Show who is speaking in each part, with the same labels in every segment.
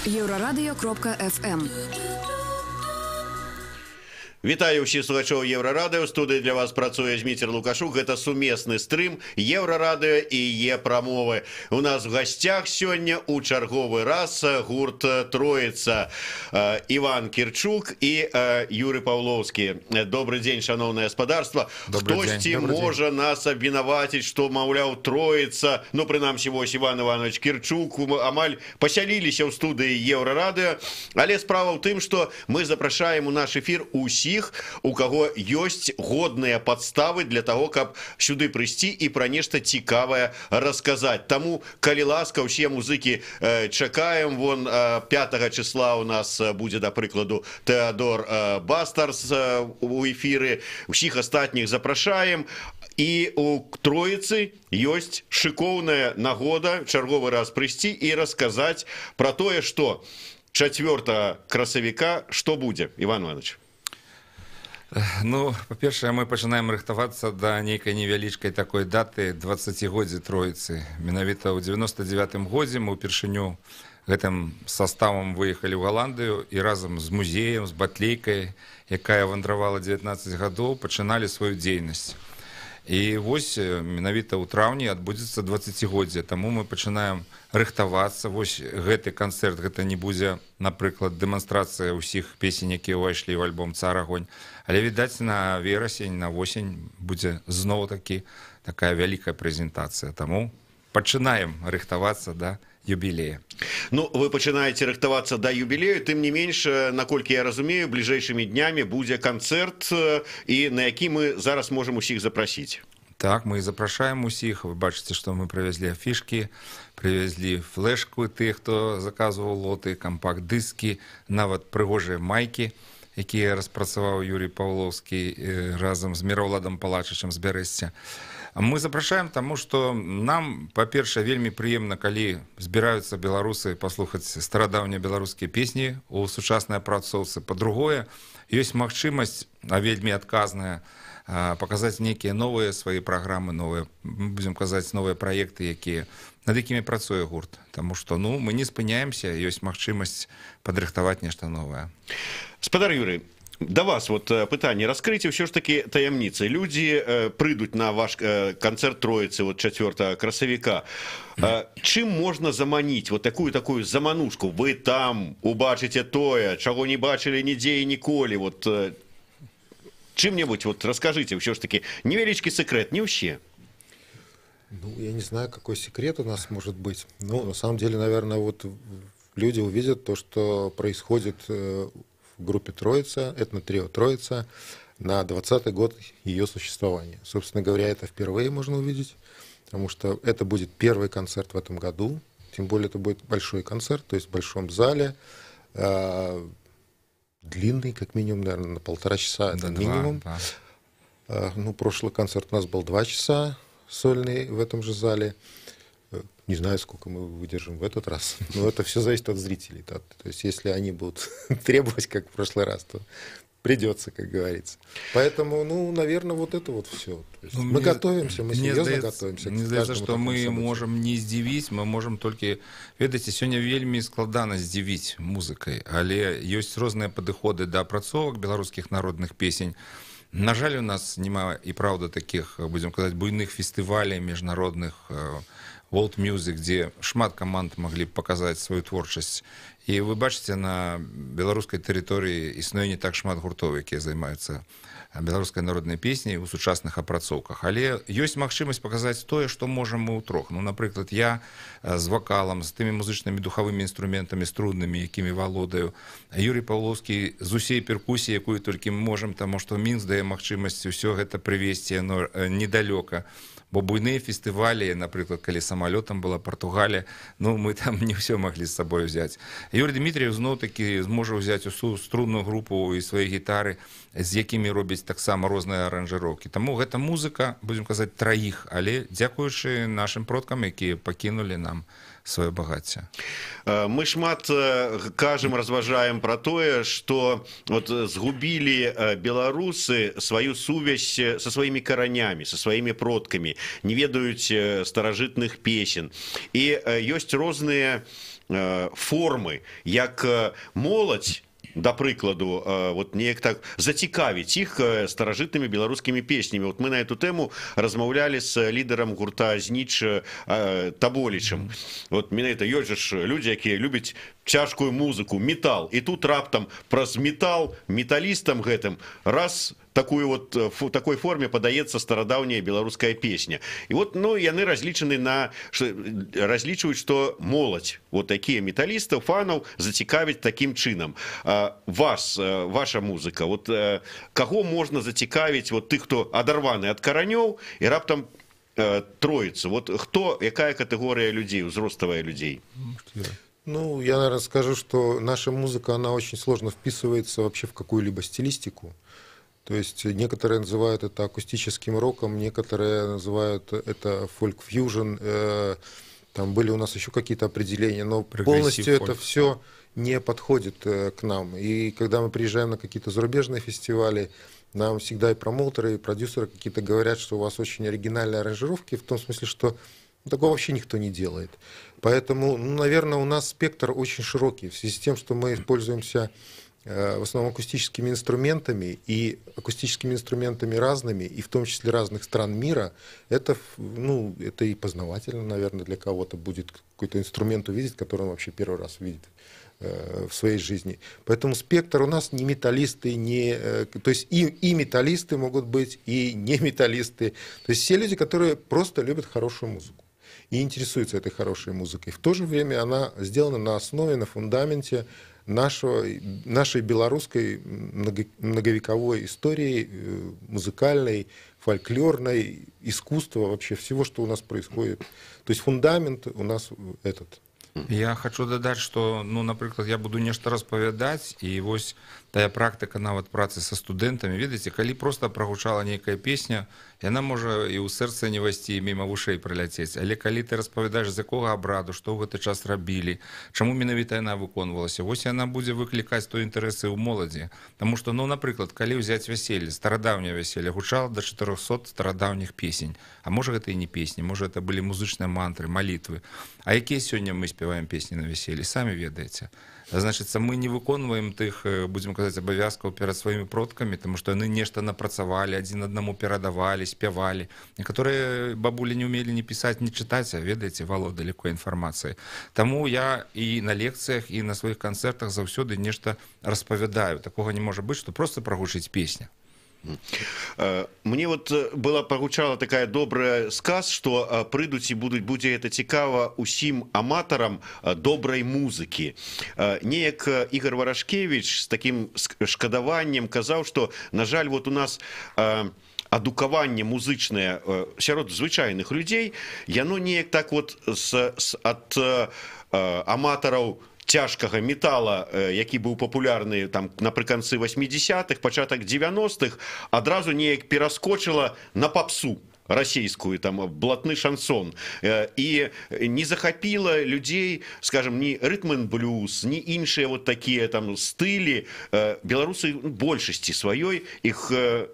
Speaker 1: Еврорадио.FM.
Speaker 2: Вітаю ўсіх слухачоў Еўрарадыё. У студыі для вас працуе Зміцер Лукашук. Гэта сумесны стрым Еўрарадыё і Е-прамовы. У нас в гасцях сёння у чарговы раз гурт Троица. Іван Кірчук і Юрый Павловскі. Добрый дзень, шановное гаспадарства. Хтосьці можа нас абвінаваціць, што, маўляў, Троица, ну, прынамсі, вось Іван Іванович Кірчук амаль пасяліліся ў студыі Еўрарадыё. Але справа ў тым, што мы запрашаем у наш эфір усіх, у каго ёсць годныя падставы для таго, каб сюды прыйсці і пра нешта цікавае расказаць. Таму, калі ласка, усе музыкі чакаем. Вон 5 числа у нас будзе, да прыкладу, Теодор Бастарс у эфіры. Усіх астатніх запрашаем. І у Троицы ёсць шыкоўная нагода чарговы раз прыйсці і расказаць пра тое, што 4 красавіка што будзе, Іван Іванович?
Speaker 3: Ну, па-першае, мы пачынаем рыхтавацца да нейкай невялічкай такой даты 20годдзя Троицы. Менавіта ў 99-м годзе мы ўпершыню гэтым саставам выехалі ў Галандыю і разам з музеем, з батлейкай, якая вандравала 19 гадоў, пачыналі сваю дзейнасць. І вось менавіта ў траўні адбудзецца 20годдзя, таму мы пачынаем рыхтавацца. Вось гэты канцэрт, гэта не будзе, напрыклад, дэманстрацыя ўсіх песень, якія ўвайшлі ў альбом «Цар Агонь». Але, відаць, на верасень, на восень будзе зноў-такі такая вялікая прэзентацыя. Таму пачынаем рыхтавацца да юбілея.
Speaker 2: Ну, вы пачынаеце рыхтавацца да юбілею, тым не менш, наколькі я разумею, бліжэйшымі днямі будзе канцэрт, і на які мы зараз можам усіх запрасіць.
Speaker 3: Так, мы запрашаем усіх. Вы бачыце, што мы прывезлі афішкі, прывезлі флешку тых, хто заказваў лоты, кампакт-дыскі, нават прыгожыя майкі, якія распрацаваў Юрий Павловскі разам з Міраўладам Палачычам з Бярэсця. Мы запрашаем, таму што нам, па-першае, вельмі прыемна, калі збіраюцца беларусы паслухаць старадаўнія беларускія песні ў сучаснай апрацоўцы. Па-другое, ёсць магчымасць, а вельмі адказная, паказаць нейкія новыя свае праграмы, новыя, будзем казаць, новыя праекты, якія, над якімі працуе гурт. Таму што, ну, мы не спыняемся, ёсць магчымасць падрыхтаваць нешта новае.
Speaker 2: Спадар Юрый, да вас вот пытанне. Раскрыйте все ж таки таямницы. Люди прыйдуць на ваш концерт Троицы вот 4 красавіка. Чым можна заманіць вот такую заманушку? Вы там убачыце тое, чаго не бачылі нідзе і ніколі. Вот чым-небудзь вот расскажите, все ж таки невеличкий секрет, не уще.
Speaker 4: Ну, я не знаю, какой секрет у нас может быть. Ну, на самом деле, наверное, вот люди увидят то, что происходит в группе «Троица», этно-трио «Троица», на 20-й год ее существования. Собственно говоря, это впервые можно увидеть, потому что это будет первый концерт в этом году, тем более это будет большой концерт, то есть в большом зале, длинный, как минимум, наверное, на 1,5 часа, это минимум. Ну, прошлый концерт у нас был 2 часа, сольный в этом же зале. Не знаю, сколько мы выдержим в этот раз, но это все зависит от зрителей. То есть, если они будут требовать, как в прошлый раз, то придется, как говорится. Поэтому, ну, наверное, вот это вот все. Ну, мы готовимся, мы серьезно готовимся.
Speaker 3: Мне здаецца, что мы можем не здзівіць, мы можем только... Ведаеце, сёння вельмі складана здзівіць музыкай, але ёсць розныя падыходы да апрацовак беларускіх народных песень. На жаль, у нас няма і праўда таких, будем казаць, буйных фестывалей міжнародных, World Music, дзе шмат каманд маглі б паказаць сваю творчасць. І вы бачыце, на беларускай тэрыторыі існуе не так шмат гуртоў, якія займаюцца беларускай народнай песняй у сучасных апрацоўках. Але ёсць магчымасць паказаць тое, што можам мы ўтрох. Ну, напрыклад, я з вакалам, з тымі музычнымі духавымі інструментамі струннымі, якімі валодаю, Юрий Павловскі з усей перкусіі, якую толькі мы можам, таму што Мінск дае магчымасць усё гэта прывезці недалёка. Бо буйныя фестывалі, напрыклад, калі самалётам была Партугалія, ну, мы там не ўсё маглі з сабой взяць. Юрий Дмитриев зноў-такі зможа ўзяць усю струнную групу і свае гітары, з якімі робяць таксама розныя аранжыроўкі. Таму гэта музыка, будзем казаць, траіх, але дзякуючы нашым продкам, якія пакінулі нам свое багацце.
Speaker 2: Мы шмат кажем, разважаем про тое, что вот сгубили белорусы свою сувязь со своими коронями, со своими продками, не ведают старожитных песен. И есть разные формы, як моладзь, да прыкладу, вот неяк так зацікавіць іх старажытнымі беларускімі песнямі. Вот мы на эту тэму размаўлялі з лідарам гурта «Зніч» Таболічым. Вот менавіта ёсць жа людзі, якія любяць цяжкую музыку, метал. І тут раптам праз метал, металістам гэтым раз такой форме падаецца старадаўняя беларуская песня. І вот, ну, яны разлічваюць, што моладзь, вот такія металістаў, фанаў зацікавіць такім чынам. Ваша музыка, вот каго можна зацікавіць, вот тых, хто адарваны ад каранёў і раптам троіцца? Вот хто, якая катэгорыя людзей, узроставая людзей?
Speaker 4: Ну, я, наверное, скажу, что наша музыка, она очень сложно вписывается вообще в какую-либо стилистику. То есть некоторые называют это акустическим роком, некоторые называют это фольк-фьюжн. Там были у нас еще какие-то определения, но полностью это все не подходит к нам. И когда мы приезжаем на какие-то зарубежные фестивали, нам всегда и промоутеры, и продюсеры какие-то говорят, что у вас очень оригинальные аранжировки, в том смысле, что такого вообще никто не делает. Поэтому, ну, наверное, у нас спектр очень широкий. В связи с тем, что мы используемся в основном акустическими инструментами, и акустическими инструментами разными, и в том числе разных стран мира, это, ну, это и познавательно, наверное, для кого-то будет какой-то инструмент увидеть, который он вообще первый раз увидит в своей жизни. Поэтому спектр у нас не металлисты, то есть и металлисты могут быть, и не металлисты. То есть все люди, которые просто любят хорошую музыку и интересуются этой хорошей музыкой. В то же время она сделана на основе, на фундаменте нашей белорусской многовековой истории, музыкальной, фольклорной, искусства, вообще всего, что у нас происходит. То есть фундамент у нас этот.
Speaker 3: Я хочу дадаць, што, ну, напрыклад, я буду нешта распавядаць, і вось тая практыка нават працы са студэнтамі, ведаеце, калі проста прагучала нейкая песня, яна можа і ў сэрца не вайсці, міма вушэй праляцець, але калі ты распавядаеш, з якога абраду, што ў гэты час рабілі, чаму менавіта яна выконвалася, вось яна будзе выклікаць той інтарэсы ў моладзі. Таму што, ну, напрыклад, калі ўзяць вяселле, старадаўняе вяселле, гучала да 400 старадаўніх песень, а можа гэта і не песні, можа это былі музычныя мантры, малітвы. А якія сёння мы спяваем песні на вяселле, самі ведаеце. Значыцца, мы не выконваем тых, будзем казаць, абавязкаў перад сваімі продкамі, таму што яны нешта напрацавалі, адзін аднаму перадавалі, спявалі. Некаторыя бабулі не ўмелі ні пісаць, ні чытаць, а ведаеце, валодалі якой інфармацыяй. Таму я і на лекцыях, і на сваіх канцэртах заўсёды нешта распавядаю. Такога не можа быць, што проста прагучыць песня.
Speaker 2: Мне вот была пагучала такая добрая сказ, што прыйдуць і будзе гэта цікава усім аматарам добрай музыкі. Неяк Ігор Варашкевіч з такім шкадаваннем казаў, што, на жаль, вот у нас адукаванне музычнае сярод звычайных людзей, яно неяк так вот ад аматараў цяжкага метала, які быў папулярны там напрыканцы 80-х, пачатак 90-х, адразу неяк пераскочыла на папсу расійскую, там блатны шансон, і не захапіла людзей, скажем, ні рытм-н-блюз, ні іншыя вот такія там стылі. Беларусы большасці сваёй іх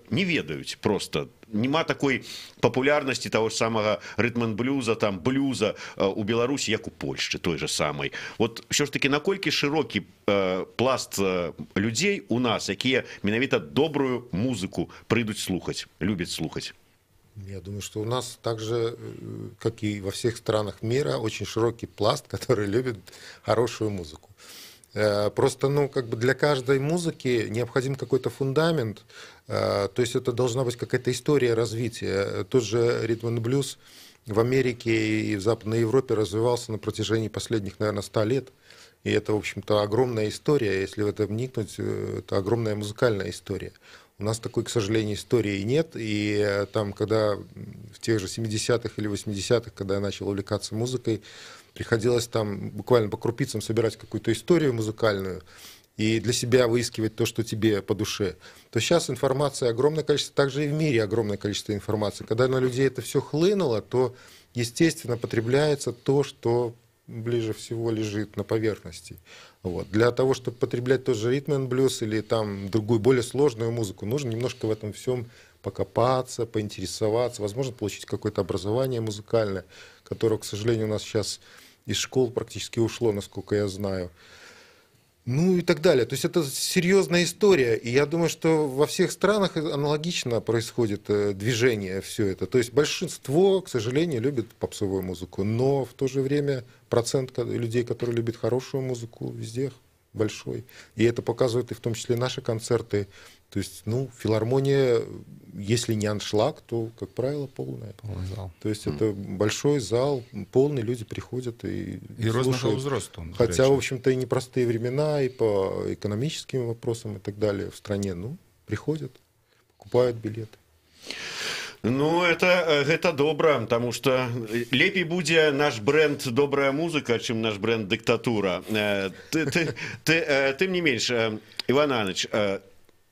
Speaker 2: не ведаюць просто. Нема такой папулярнасці того ж самага рытм-н-блюза, там блюза у Беларусі, як у Польшчы той же самай. Вот ўсё ж таки, наколькі шырокі пласт людзей у нас, якія менавіта добрую музыку прыйдуць слухаць, любяць слухаць?
Speaker 4: Я думаю, что у нас так же, как и во всех странах мира, очень широкий пласт, который любит хорошую музыку. Просто, ну, как бы для каждой музыки необходим какой-то фундамент, то есть это должна быть какая-то история развития. Тот же ритм-н-блюз в Америке и в Западной Европе развивался на протяжении последних, наверное, 100 лет. И это, в общем-то, огромная история, если в это вникнуть, это огромная музыкальная история. У нас такой, к сожалению, истории нет, и там, когда в тех же 70-х или 80-х, когда я начал увлекаться музыкой, приходилось там буквально по крупицам собирать какую-то историю музыкальную и для себя выискивать то, что тебе по душе. То сейчас информации огромное количество, также и в мире огромное количество информации. Когда на людей это все хлынуло, то, естественно, потребляется то, что ближе всего лежит на поверхности. Вот. Для того, чтобы потреблять тот же ритм-н-блюз или там другую, более сложную музыку, нужно немножко в этом всем покопаться, поинтересоваться, возможно, получить какое-то образование музыкальное, которого, к сожалению, у нас сейчас из школ практически ушло, насколько я знаю. Ну и так далее. То есть это серьезная история. И я думаю, что во всех странах аналогично происходит движение все это. То есть большинство, к сожалению, любит попсовую музыку. Но в то же время процент людей, которые любят хорошую музыку, везде большой. И это показывают и в том числе наши концерты. То есть, ну, филармония, если не аншлаг, то, как правило, полная.
Speaker 3: Полный зал.
Speaker 4: То есть это большой зал, полный, люди приходят и
Speaker 3: разного возраста.
Speaker 4: Хотя, в общем-то, и непростые времена, и по экономическим вопросам и так далее в стране. Ну, приходят, покупают билеты.
Speaker 2: Ну, это добра, потому что лепей будзе наш бренд добрая музыка, чым наш бренд дыктатура. Тым не менш, Іван Иванович,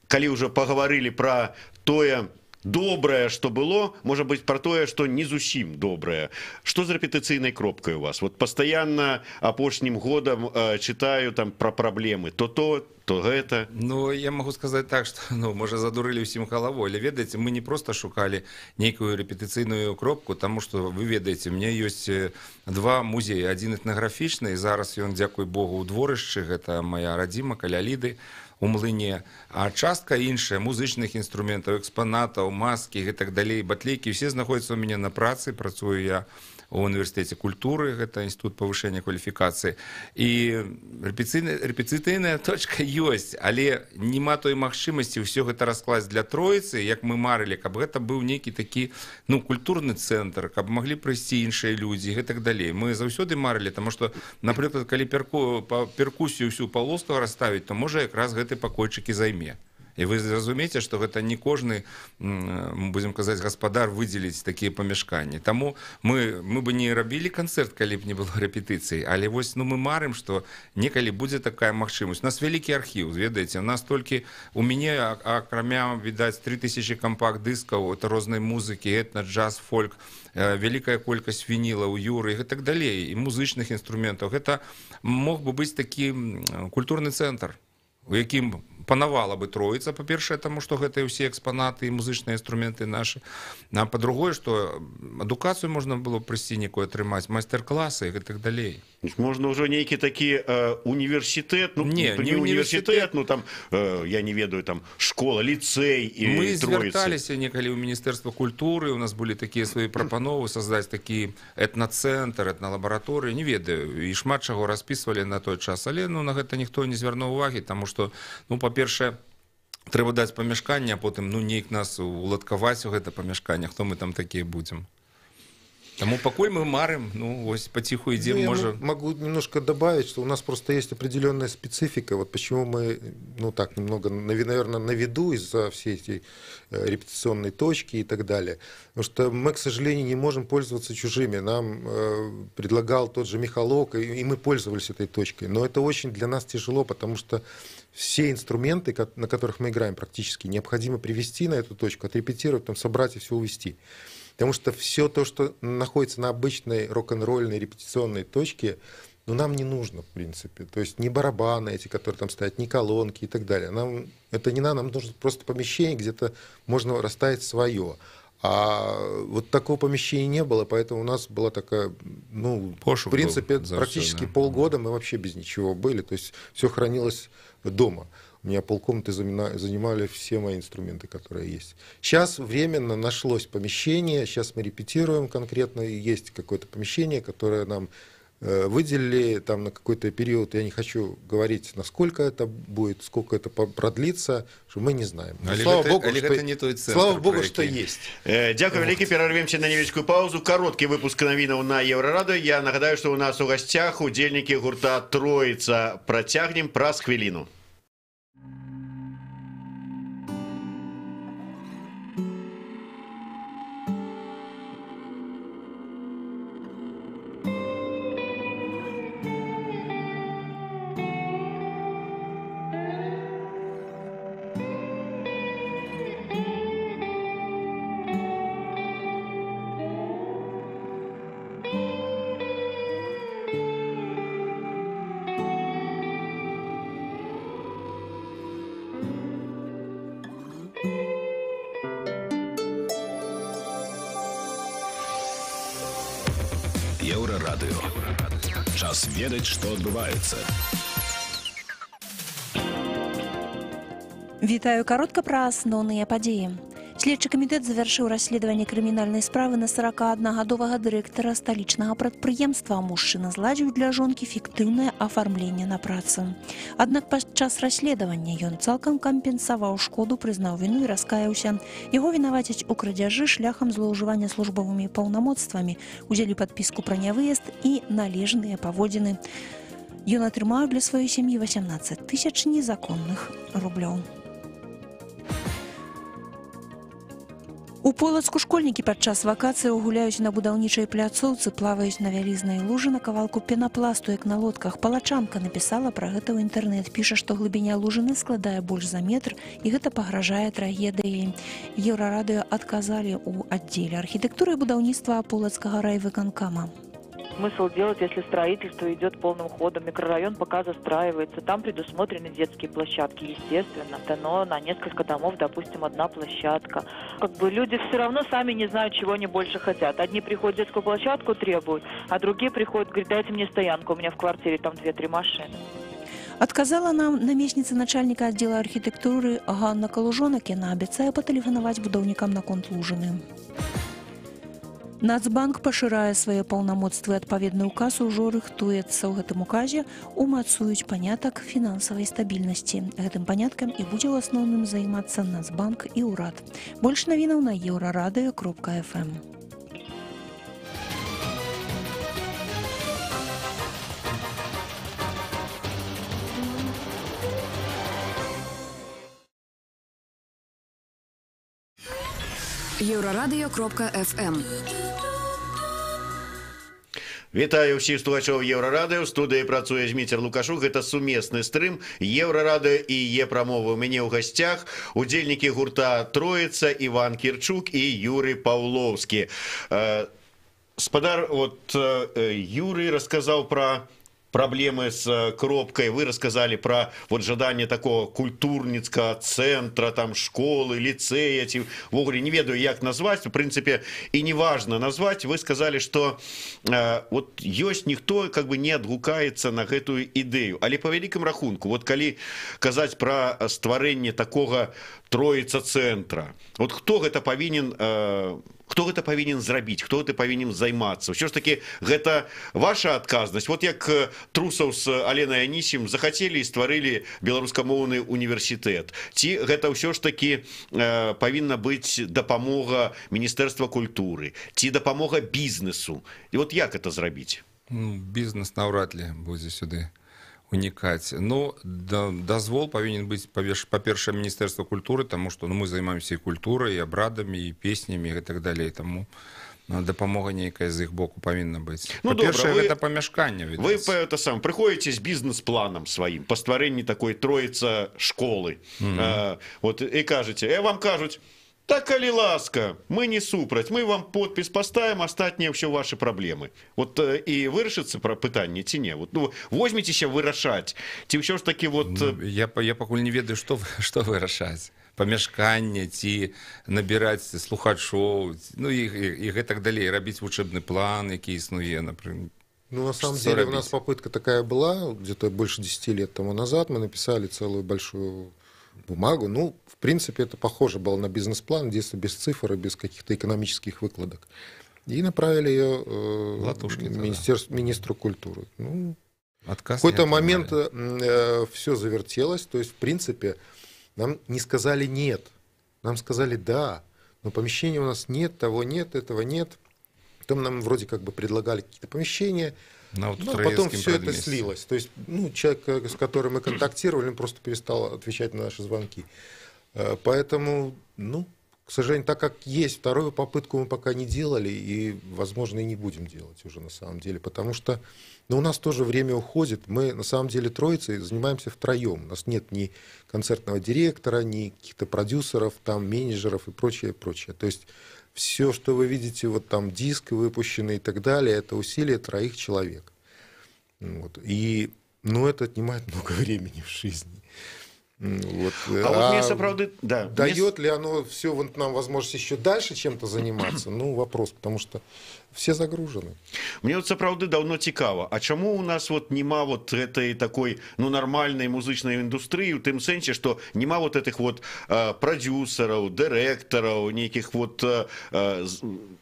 Speaker 2: калі ўжо пагаварылі пра тое добрае, што было, можа быць, пра тое, што не зусім добрае. Што з рэпетыцыйнай кропкай у вас? Вот пастаянна апошнім годам чытаю там пра праблемы. То гэта.
Speaker 3: Ну, я могу сказаць так, што, ну, можа, задурылі ўсім галавой. Але, ведаеце, мы не проста шукалі нейкую рэпетыцыйную кропку, таму што, вы ведаеце, у меня ёсць два музеі. Адзін этнаграфічны, і зараз ён, дзякуй Богу, у дворышчы, гэта моя радзіма, каля Ліды, у млыне, а частка іншая музычных інструментаў, экспанатаў, маскі і так далей, батлейкі, все знаходзяцца ў мяне на працы, працую я у універсітэце культуры, гэта інстытут павышэння кваліфікацыі. І рэпетыцыйная точка ёсць, але няма той магчымасці ўсё гэта раскласць для троіцы, як мы марылі, каб гэта быў нейкі такі, ну, культурны цэнтр, каб маглі прыйсці іншыя людзі і так далей. Мы заўсёды марылі, таму што, напрыклад, калі перкусію ўсю Паўлоўскага расставіць, то можа якраз гэты пакойчык і займе. І вы зразумееце, што гэта не кожны, будзем казаць, гаспадар выдзеліць такія памяшканні. Таму мы бы не рабілі канцэрт, калі б не было рэпетыцый, але вось, ну, мы марым, што некалі будзе такая магчымасць. У нас вялікі архіў, ведаеце, у нас толькі у мяне, акрамя, відаць, 3000 кампакт-дыскаў, это рознай музыкі, этна, джаз, фольк, вялікая колькасць вінілаў, юры і так далей, і музычных інструментаў. Гэта мог бы быць такі культурны цэнтр, у якім панавала бы троіца, па-першае, таму што гэта ўсе экспанаты і музычныя інструменты нашы. А па-другое, што адукацыю можна было прыйсці некую атрымаць, майстар-класы і так далей.
Speaker 2: Можна ўжо нейкі такі універсітэт, ну,
Speaker 3: не
Speaker 2: універсітэт, ну, там, я не ведаю, там, школа, ліцэй і
Speaker 3: мы
Speaker 2: троіцы.
Speaker 3: Мы звярталіся некалі ў Міністэрства культуры, у нас былі такія свае прапановы создаць такі этнацэнтр, этналабараторыю, не ведаю, і шмат чаго распісвалі на той час, але, ну, на гэта ніхто не звярнуў увагі, таму што, ну, па-першае, трэба даць памяшканне, а потым, ну, неяк нас уладкаваць у гэта памяшканне, хто мы там такія будзем. Тому покой мы марим, ну, ось потиху идем,
Speaker 4: ну,
Speaker 3: может...
Speaker 4: Могу немножко добавить, что у нас просто есть определенная специфика. Вот почему мы, ну, так, немного, наверное, на виду из-за всей этой репетиционной точки и так далее. Потому что мы, к сожалению, не можем пользоваться чужими. Нам предлагал тот же Михалок, и мы пользовались этой точкой. Но это очень для нас тяжело, потому что все инструменты, на которых мы играем практически, необходимо привести на эту точку, отрепетировать, там, собрать и все увести. Потому что все то, что находится на обычной рок-н-ролльной репетиционной точке, ну, нам не нужно, в принципе. То есть ни барабаны эти, которые там стоят, ни колонки и так далее. Нам это не надо, нам нужно просто помещение, где-то можно расставить свое. А вот такого помещения не было, поэтому у нас была такая, ну,
Speaker 3: пошук
Speaker 4: в принципе,
Speaker 3: был
Speaker 4: практически
Speaker 3: все, да.
Speaker 4: Полгода мы вообще без ничего были. То есть все хранилось дома. У меня полкомнаты занимали все мои инструменты, которые есть. Сейчас временно нашлось помещение, сейчас мы репетируем конкретно, и есть какое-то помещение, которое нам выделили там на какой-то период. Я не хочу говорить, насколько это будет, сколько это продлится, что мы не знаем.
Speaker 3: Слава Богу,
Speaker 4: что есть.
Speaker 2: Дякую велике, перервемся на невеличкую паузу. Короткий выпуск новинок на Еврорадио. Я нагадаю, что у нас у гостях удельники гурта «Троица». Протягнем праз хвилину.
Speaker 1: Еврорадио. Час ведаць, што адбываецца.
Speaker 5: Вітаю, каротка пра асноўныя падзеі. Следчы камітэт завяршыў расследаванне крымінальнай справы на 41-гадовага дырэктара сталічнага прадпрыемства. Мужчына зладзіў для жонкі фіктыўнае афармленне на працу. Аднак падчас расследавання ён цалкам кампенсаваў шкоду, прызнаў віну і раскаяўся. Яго вінавацяць у крадзяжы шляхам злоўжывання службовымі паўнамоцтвамі, узялі падпіску пра нявыезд і належныя паводзіны. Ён атрымаў для сваёй сям'і 18 000 незаконных рублёў. У Полацку школьнікі падчас вакацыі гуляюць на будаўнічай пляцоўцы, плаваюць на вялізнай лужы на кавалку пенапласту, як на лодках. Палачанка напісала пра гэта ў інтэрнэт. Піша, што глыбіня лужыны складае больш за метр, і гэта пагражае трагедыяй. Еўрарадыё адказалі ў аддзеле архітэктуры і будаўніцтва Полацкага райвыканкама.
Speaker 6: Смысл делать, если строительство идет полным ходом, микрорайон пока застраивается, там предусмотрены детские площадки, естественно, но на несколько домов, допустим, одна площадка. Как бы люди все равно сами не знают, чего они больше хотят. Одни приходят детскую площадку, требуют, а другие приходят, говорят, дайте мне стоянку, у меня в квартире там 2-3 машины.
Speaker 5: Адказала нам намесніца начальніка аддзела архітэктуры Ганна Калужонак, яна абяцае патэлефанаваць будаўнікам наконт лужыны. Нацбанк пашырае свае паўнамоцтвы. Адпаведны ўказ ужо рыхтуецца. У гэтым указе умацуюць панятак фінансавай стабільнасці. Гэтым паняткам і будзе ў асноўным займацца Нацбанк і ўрад. Больш навінаў на еўрарадыё.фм.
Speaker 7: Еўрарадыё.фм.
Speaker 2: Вітаю ўсіх слухачоў Еўрарадыё. У студыі працуе Зміцер Лукашук. Гэта сумесны стрым Еўрарадыё і Е-прамовы. У мяне ў гасцях удзельнікі гурта Троіца, Іван Кірчук і Юрый Паўлоўскі. Спадар, Юрый расказаў пра проблемы с кропкой, вы рассказали про жаданне такого культурніцкага центра, там школы, лицея, в огуле не ведаю, як назвать, в принципе, и не важно назвать. Вы сказали, что ёсць ніхто как бы не адгукаецца на гэтую ідэю, але по вялікім рахунку, калі казаць про стварэнне такого Троіца центра, хто гэта павінен зрабіць, хто гэта павінен займацца? Ўсё ж таки гэта ваша адказнасць. Як Трусаў з Аленай Анісім захацелі і стварылі беларускамоўны універсітэт. Ці гэта ўсё ж таки павінна быць дапамога Міністэрства культуры, ці дапамога бізнесу? І як это зрабіць?
Speaker 3: Бізнес наўрад ли будзе сюды уникать. Дазвол павінен быць, па-першае, Міністэрства культуры, таму што мы займаемся і культурай, і абрадамі, і песнямі, і так далей. Таму дапамога нейкая з іх боку павінна быць. Па-першае, гэта памяшканне.
Speaker 2: Вы прыходзіце з бізнес-планам сваім па стварэнні такой Троіца школы. І кажаце, вам кажуць, так, калі ласка, мы не супраць, мы вам подпіс поставим, астатнія ўсё ваши праблемы. І вырашыцца пра пытанне ці не? Возьмецеся вырашаць. Ці ўсё ж таки
Speaker 3: Я пакуль не ведаю, што вырашаць. Памяшканне, ці набіраць слухачоў, і гэтак далей, рабіць вучэбны план, які існуе, напрыклад.
Speaker 4: На самом деле у нас попытка такая была, где-то больше 10 лет тому назад. Мы написали целую большую бумагу. В принципе, это похоже было на бизнес-план, действие без цифр и без каких-то экономических выкладок. И направили ее министру культуры. В какой-то момент все завертелось. То есть, в принципе, нам не сказали «нет». Нам сказали «да». Но помещения у нас нет, того нет, этого нет. Потом нам вроде как бы предлагали какие-то помещения. Потом все это слилось. То есть, человек, с которым мы контактировали, он просто перестал отвечать на наши звонки. Поэтому, к сожалению, так как есть, вторую попытку мы пока не делали и, возможно, и не будем делать уже на самом деле, потому что у нас тоже время уходит. Мы, на самом деле, Троицей занимаемся втроем. У нас нет ни концертного директора, ни каких-то продюсеров, менеджеров и прочее, прочее. То есть все, что вы видите, там диск выпущенный и так далее, это усилия 3 человек. И, это отнимает много времени в жизни. Вот.
Speaker 2: Вот мне сапраўды, да,
Speaker 4: дает ли оно все вот нам возможность еще дальше чем-то заниматься? Ну, вопрос, потому что все загружены.
Speaker 2: Мне вот сапраўды давно цікава, а чаму у нас вот нема вот этой такой, ну, нормальной музычной индустрии, в тым сэнсе, что нема вот этих вот продюсеров, директоров, неких вот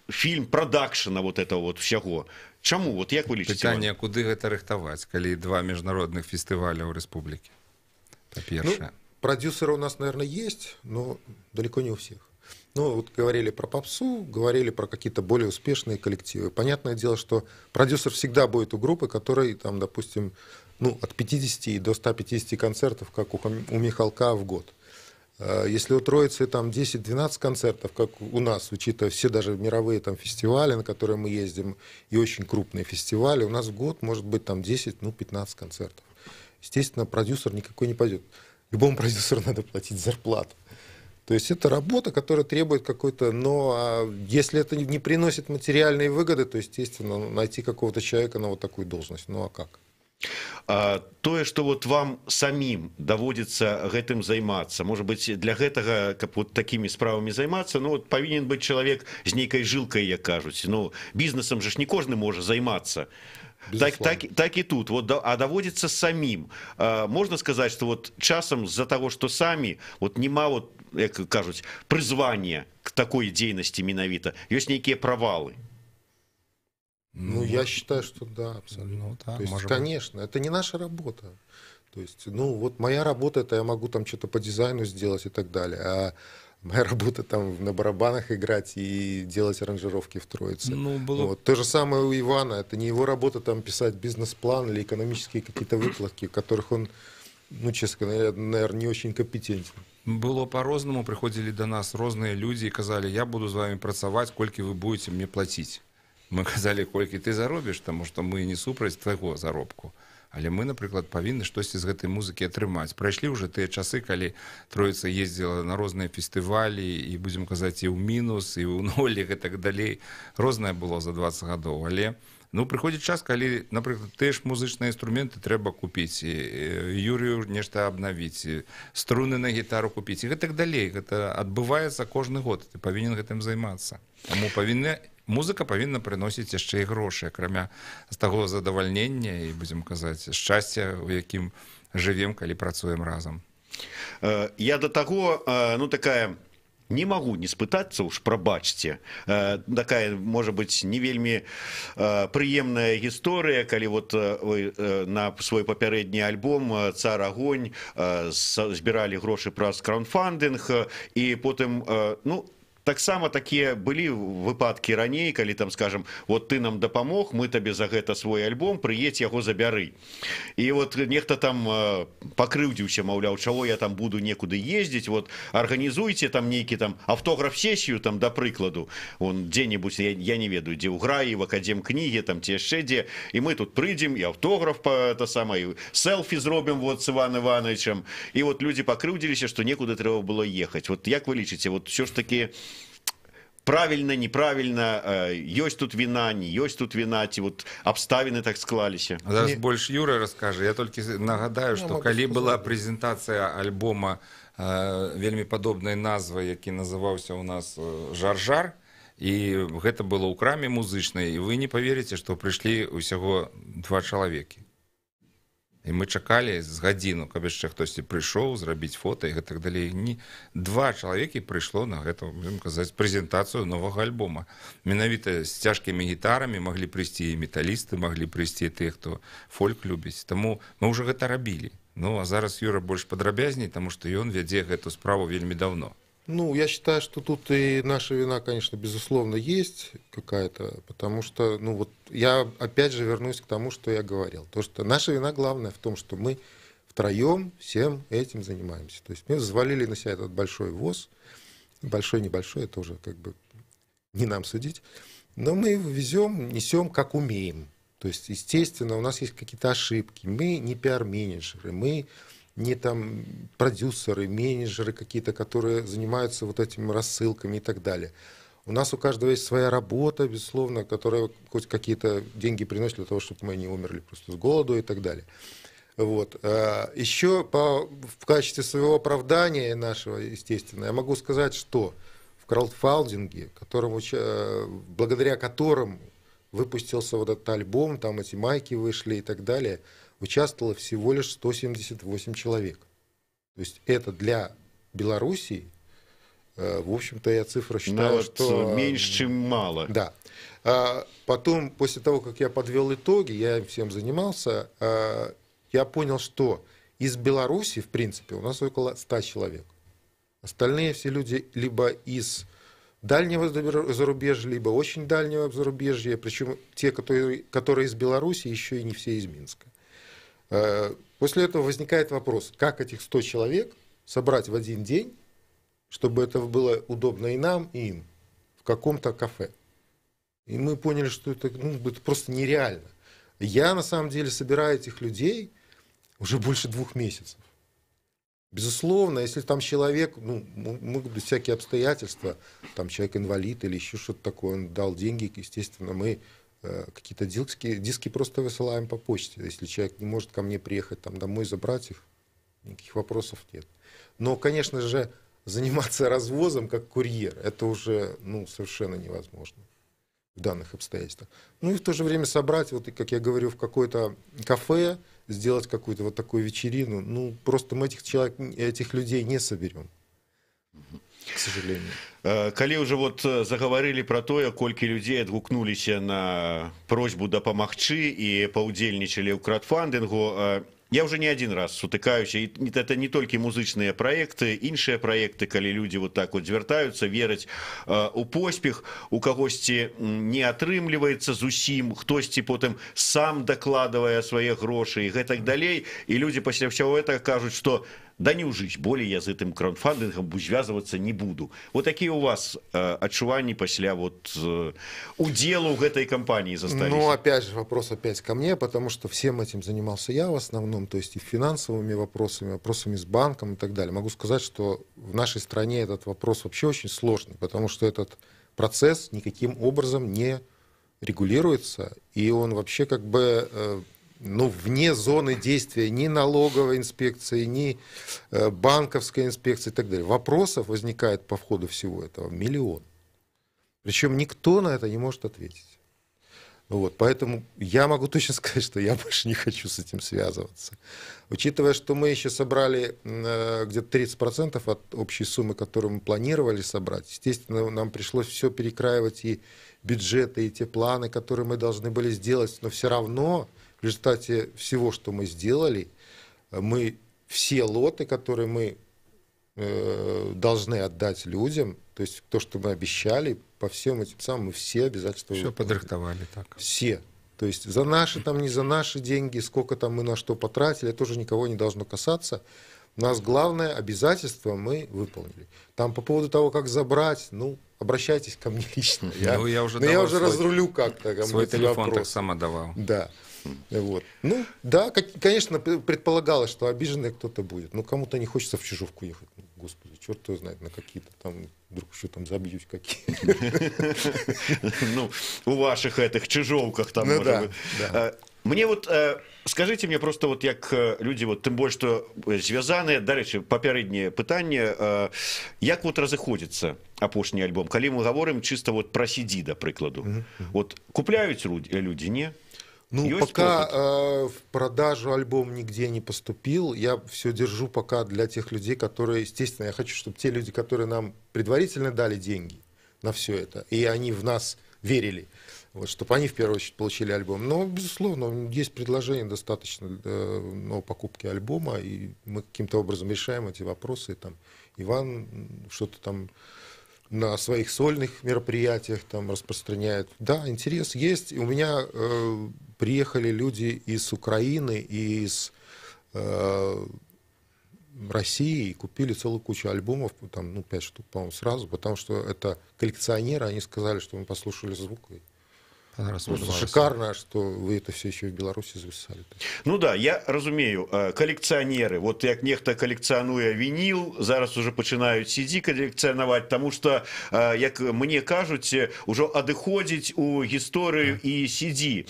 Speaker 2: фильм продакшена вот этого вот всего. Чаму? Вот як вы лічыце?
Speaker 3: Пытанне, куды гэта рыхтаваць, калі два міжнародных фестываля ў рэспублікі?
Speaker 4: Ну, продюсеры у нас, наверное, есть, но далеко не у всех. Ну, вот говорили про попсу, говорили про какие-то более успешные коллективы. Понятное дело, что продюсер всегда будет у группы, которой, там, допустим, ну, от 50 до 150 концертов, как у Михалка в год. Если у Троицы там 10-12 концертов, как у нас, учитывая все даже мировые там фестивали, на которые мы ездим, и очень крупные фестивали, у нас в год может быть там 10-15 концертов. Естественно, продюсер никакой не пойдет. Любому продюсеру надо платить зарплату. То есть это работа, которая требует какой-то... Но если это не приносит материальные выгоды, то, естественно, найти какого-то человека на вот такую должность. Ну а как?
Speaker 2: Тое, што вот вам самім даводзіцца гэтым займацца, можа быць, для гэтага, каб вот такімі справамі займацца, ну вот павінен быць чалавек з нейкай жылкай, як кажуць. Ну, бізнесам же ж не кожны можа займацца. Так и тут. Вот, а доводится самим. Можно сказать, что вот часом из-за того, что сами, вот нема, вот, как кажуть, призвания к такой деятельности менавіта, есть некие провалы.
Speaker 4: Ну, я считаю, что да, абсолютно.
Speaker 3: Ну, да,
Speaker 4: то есть, конечно, это не наша работа. То есть, ну, вот моя работа, это я могу там что-то по дизайну сделать и так далее. А моя работа там на барабанах играть и делать аранжировки в Троице.
Speaker 3: Ну, было...
Speaker 4: Вот. То же самое у Ивана. Это не его работа там писать бизнес-план или экономические какие-то выкладки, в которых он, ну, честно говоря, наверное, не очень компетентен.
Speaker 3: Было по-розному, приходили до нас разные люди и сказали, я буду с вами працаваць, колькі вы будете мне платить. Мы казали, колькі ты заробишь, потому что мы не супраць твайго заробку. Але мы, напрыклад, павінны штосьці з гэтай музыкі атрымаць. Прайшлі ўжо тыя часы, калі Троіца ездзіла на розныя фестывалі і, будзем казаць, і ў мінус, і ў ноль, і так далей. Рознае было за 20 гадоў. Але ну, прыходзіць час, калі, напрыклад, тыя ж музычныя інструменты трэба купіць, і Юрію нешта абнавіць, і струны на гітару купіць, і гэтак далей. Гэта адбываецца кожны год. Ты павінен гэтым займацца. Таму музыка павінна прыносіць яшчэ і грошы, акрамя з таго задавальнення і, будзем казаць, шчасця, у якім жывем, калі працуем разам.
Speaker 2: Я да таго, ну, такая... Не могу не спытацца, уж прабачце. Такая, можа быць, не вельмі прыемная гісторыя, калі вот вы на свой папярэдні альбом «Цар Агонь» збіралі грошы праз краундфандинг, і потым, ну, таксама такія былі выпадкі раней, калі там, скажем, вот ты нам дапамог, мы табе за гэта свой альбом, прыедзь яго забяры. І вот нехта там пакрыўдзіўся, маўляў, чаго я там буду некуды ездзіць, вот арганізуйце там нейкі там автограф-сесію, там, да прыкладу, он дзе-небудзь, я не ведаю, дзе ў Граі, в Академ кнігі, там, ці яшчэ дзе, і мы тут прыйдзем, і автограф, это самае, селфі зробім вот с Иван Ивановичем, і вот людзі пакрыўдзіліся, што некуды трэба было ехаць. Вот як вы лічыце, вот ўсё ж такі правильно, неправильно, ёсць тут вина, не ёсць тут вина, ці вот абставіны так склаліся.
Speaker 3: Зараз больш Юра раскажа. Я толькі нагадаю, што калі была прэзентацыя альбома вельмі падобнай назвай, які называўся у нас «Жар-жар», і гэта было ў краме музычнай, і вы не паверыце, што прыйшлі ўсяго 2 чалавекі. І мы чакалі з гадзіну, каб яшчэ хтосьці прыйшоў, зрабіць фота і гэтак далей. 2 чалавекі прыйшло на гэту, будем казаць, прэзентацыю новага альбома. Менавіта з цяжкімі гітарамі маглі прыйсці і металісты, маглі прыйсці тыя, хто фольк любіць. Таму мы ўжо гэта рабілі. Ну, а зараз Юра больш падрабязней, таму што ён вядзе гэту справу вельмі даўно.
Speaker 4: Ну, я считаю, что тут и наша вина, конечно, безусловно, есть какая-то, потому что, ну, вот я опять же вернусь к тому, что я говорил. То, что наша вина главная в том, что мы втроем всем этим занимаемся. То есть мы взвалили на себя этот большой ВОЗ, большой-небольшой, это уже как бы не нам судить, но мы его везем, несем как умеем. То есть, естественно, у нас есть какие-то ошибки, мы не пиар-менеджеры, мы не там продюсеры, менеджеры какие-то, которые занимаются вот этими рассылками и так далее. У нас у каждого есть своя работа, безусловно, которая хоть какие-то деньги приносит для того, чтобы мы не умерли просто с голоду и так далее. Вот. Еще в качестве своего оправдания нашего, естественно, я могу сказать, что в краудфандинге, благодаря которому выпустился вот этот альбом, там эти майки вышли и так далее, участвовало всего лишь 178 человек. То есть это для Белоруссии, в общем-то, я цифру считаю, что...
Speaker 2: меньше, чем мало.
Speaker 4: Да. Потом, после того, как я подвел итоги, я всем занимался, я понял, что из Беларуси, в принципе, у нас около 100 человек. Остальные все люди либо из дальнего зарубежья, либо очень дальнего зарубежья, причем те, которые из Беларуси, еще и не все из Минска. После этого возникает вопрос, как этих 100 человек собрать в один день, чтобы это было удобно и нам, и им, в каком-то кафе. И мы поняли, что это просто нереально. Я, на самом деле, собираю этих людей уже больше 2 месяцев. Безусловно, если там человек, могут быть всякие обстоятельства, там человек инвалид или еще что-то такое, он дал деньги, естественно, мы какие-то диски просто высылаем по почте. Если человек не может ко мне приехать там домой забрать их, никаких вопросов нет. Но, конечно же, заниматься развозом как курьер, это уже совершенно невозможно в данных обстоятельствах. Ну и в то же время собрать, вот как я говорю, в какое-то кафе, сделать какую-то вот такую вечерину, просто мы этих людей не соберем, к сожалению.
Speaker 2: Калі ўжо заговорили про тое, колькі людзей адгукнуліся на просьбу дапамагчы і паўдзельнічалі ў краудфандингу, я уже не один раз сутыкаюся, и это не только музычныя проекты, іншыя проекты, калі люди вот так вот звяртаюцца, вераць у поспех, у кагосьці не атрымліваецца зусім, хтосьці потым сам дакладвае свае грошы і гэтак далей, і люди пасля ўсяго гэтага кажуць, что да не ўжыць, болей я з гэтым краудфандингом звязвацца не буду. Вот такие у вас адчуванні пасля удзелу ў гэтай кампании застались?
Speaker 4: Опять же, вопрос опять ко мне, потому что всем этим занимался я в основном, то есть и финансовыми вопросами с банком и так далее. Могу сказать, что в нашей стране этот вопрос вообще очень сложный, потому что этот процесс никаким образом не регулируется, и он вообще вне зоны действия ни налоговой инспекции, ни банковской инспекции и так далее. Вопросов возникает по входу всего этого миллион. Причем никто на это не может ответить. Поэтому я могу точно сказать, что я больше не хочу с этим связываться. Учитывая, что мы еще собрали где-то 30% от общей суммы, которую мы планировали собрать, естественно, нам пришлось все перекраивать, и бюджеты, и те планы, которые мы должны были сделать, но все равно в результате всего, что мы сделали, мы все лоты, которые мы должны отдать людям, то есть то, что мы обещали, по всем этим самым, мы все обязательства...
Speaker 3: Все подрихтовали так.
Speaker 4: Все. То есть за наши, не за наши деньги, сколько там мы на что потратили, это уже никого не должно касаться. У нас главное обязательство мы выполнили. Там по поводу того, как забрать, обращайтесь ко мне лично. Я уже разрулю как-то.
Speaker 3: Свой телефон так сам отдавал.
Speaker 4: Да. Да, конечно, предполагалось, что обиженный кто-то будет. Кому-то не хочется в Чижовку ехать. Господи, черт его знает, на какие-то там, вдруг еще там забьюсь какие.
Speaker 2: У ваших этих Чижовках там, может быть. Мне скажите мне просто, як люди, тым больш, што звязаныя, дарэчы, папярэдняе пытанне, як разыходзіцца апошні альбом, калі мы гаворым чыста пра CD, да прыкладу. Купляюць люди, не?
Speaker 4: Пока в продажу альбом нигде не поступил, я все держу пока для тех людей, которые, естественно, я хочу, чтобы те люди, которые нам предварительно дали деньги на все это, и они в нас верили, чтобы они в первую очередь получили альбом. Но, безусловно, есть предложение достаточно покупки альбома, и мы каким-то образом решаем эти вопросы. Иван что-то там на своих сольных мероприятиях распространяет. Да, интерес есть. И у меня приехали люди из Украины и из России и купили целую кучу альбомов, 5 штук, по-моему, сразу, потому что это коллекционеры, они сказали, что мы послушали звук и шикарно, что вы это все еще в Беларуси записали.
Speaker 2: Ну да, я разумею, коллекционеры, вот як нехта коллекционуя винил, зараз уже начинают CD коллекционовать, потому что, як мне кажуть, уже адыходить у историю и CD.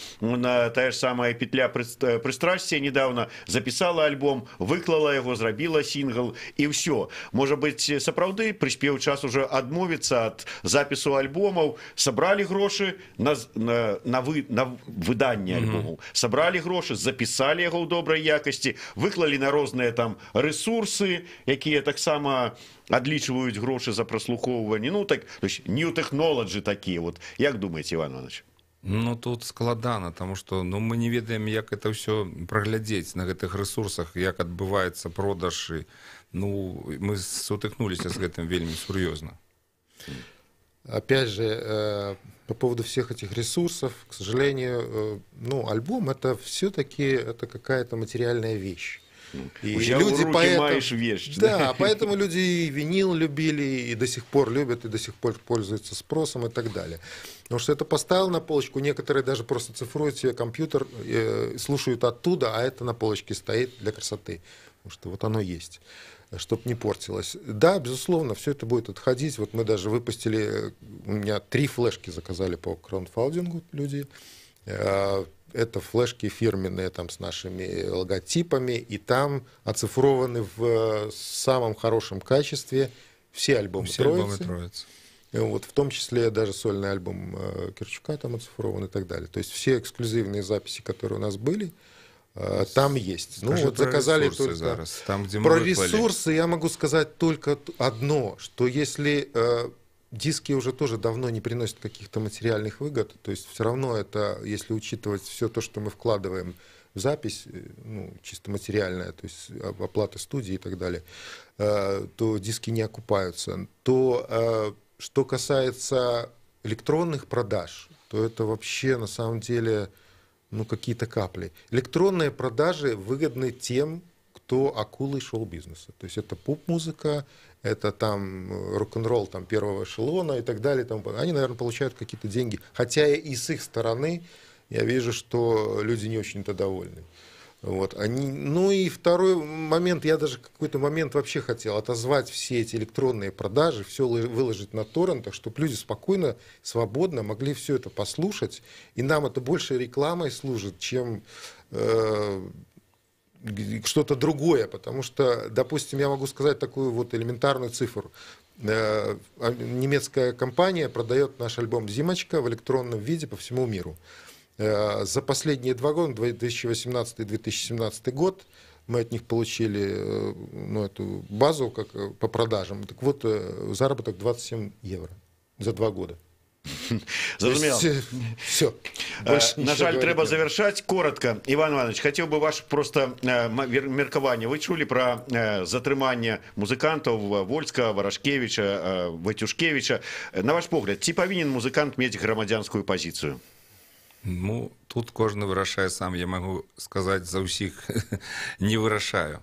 Speaker 2: Та же самая петля пристрастия недавно записала альбом, выклала его, зрабила сингл и все. Может быть, сапраўды прыспеў час уже адмовіцца ад запісу альбомаў, сабралі грошы на выданне альбому, сабралі грошы, запісалі яго ў добрай якасці, выклалі на розныя там рэсурсы, якія таксама адлічваюць грошы за праслухоўванне. Ну так, new technology такія. Вот як думаеце, Іван Іванович?
Speaker 3: Ну тут складана, потому что мы не ведаем, як это все праглядзець на гэтых ресурсах, як адбываецца продаж. Мы сутыкнуліся з гэтым вельмі сур'ёзна.
Speaker 4: Опять же, по поводу всех этих ресурсов, к сожалению, альбом это все-таки какая-то материальная вещь.
Speaker 2: И люди
Speaker 4: поэтому люди и винил любили, и до сих пор любят, и до сих пор пользуются спросом и так далее. Потому что это поставил на полочку, некоторые даже просто цифруют себе компьютер, слушают оттуда, а это на полочке стоит для красоты. Потому что вот оно есть, чтобы не портилось. Да, безусловно, все это будет отходить. Вот мы даже выпустили, у меня 3 флешки заказали по краундфандингу люди. Это флешки фирменные там с нашими логотипами, и там оцифрованы в самом хорошем качестве все альбомы Троицы. Вот, в том числе даже сольный альбом Керчука там оцифрован и так далее. То есть все эксклюзивные записи, которые у нас были, там есть.
Speaker 3: Скажи, вот заказали только
Speaker 4: там, где про ресурсы я могу сказать только одно, что если диски уже тоже давно не приносят каких-то материальных выгод, то есть все равно это, если учитывать все то, что мы вкладываем в запись, чисто материальная, то есть оплата студии и так далее, то диски не окупаются. То, что касается электронных продаж, то это вообще на самом деле какие-то капли. Электронные продажи выгодны тем, кто акулы шоу-бизнеса. То есть это поп-музыка, это там рок-н-ролл там, первого эшелона и так далее. Они, наверное, получают какие-то деньги. Хотя и с их стороны я вижу, что люди не очень-то довольны. Вот. И второй момент, я даже какой-то момент вообще хотел отозвать все эти электронные продажи, все выложить на торрентах, чтобы люди спокойно, свободно могли все это послушать. И нам это больше рекламой служит, чем что-то другое, потому что, допустим, я могу сказать такую вот элементарную цифру. Немецкая компания продает наш альбом «Зимочка» в электронном виде по всему миру. За последние 2 года, 2018 и 2017 год, мы от них получили эту базу по продажам. Так вот, заработок 27 евро за 2 года.
Speaker 2: Зразумела.
Speaker 4: Все.
Speaker 2: На жаль, трэба завершаць коротко. Іван Іванович, хотел бы ваше просто меркаванне. Вы чулі про затрыманне музыкантаў Вольска, Варашкевіча, Ватюшкевіча. На ваш погляд, ці павінен музыкант мець грамадзянскую пазіцыю?
Speaker 3: Тут кожны вырашае сам. Я могу сказаць за ўсіх не вырашаю.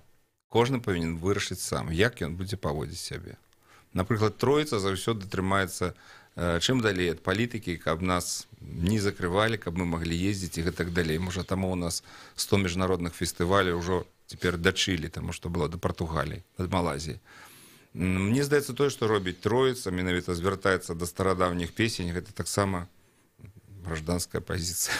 Speaker 3: Кожны павінен вырашыць сам, як ён будзе паводзіць сябе. Напрыклад, Троіца заўсёды трымаецца чым далей ад палітыкі, каб нас не закрывалі, каб мы маглі ездзіць і гэтак далей. Можа, таму у нас 100 міжнародных фестываляў ўжо цяпер да Чылі, таму што было да Партугаліі, ад Малайзіі. Мне здаецца, тое, што робіць Троіца, менавіта звяртаецца да старадаўніх песень, гэта таксама гражданская позиция.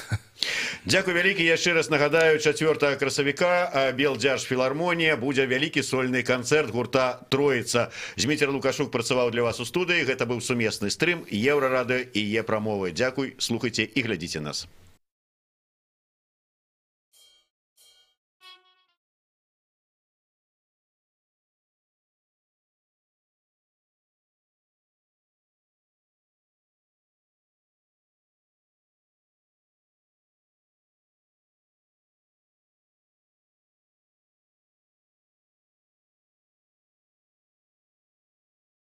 Speaker 2: Дякую вялікі. Яшчэ раз нагадаю, 4 красавіка Белдзяржфілармонія будзе вялікі сольны канцэрт гурта Троіца. Зміцер Лукашук працаваў для вас у студыі. Гэта быў сумесны стрым Еўрарадыё і Е-прамовы. Дзякуй, слухайце і глядзіце нас.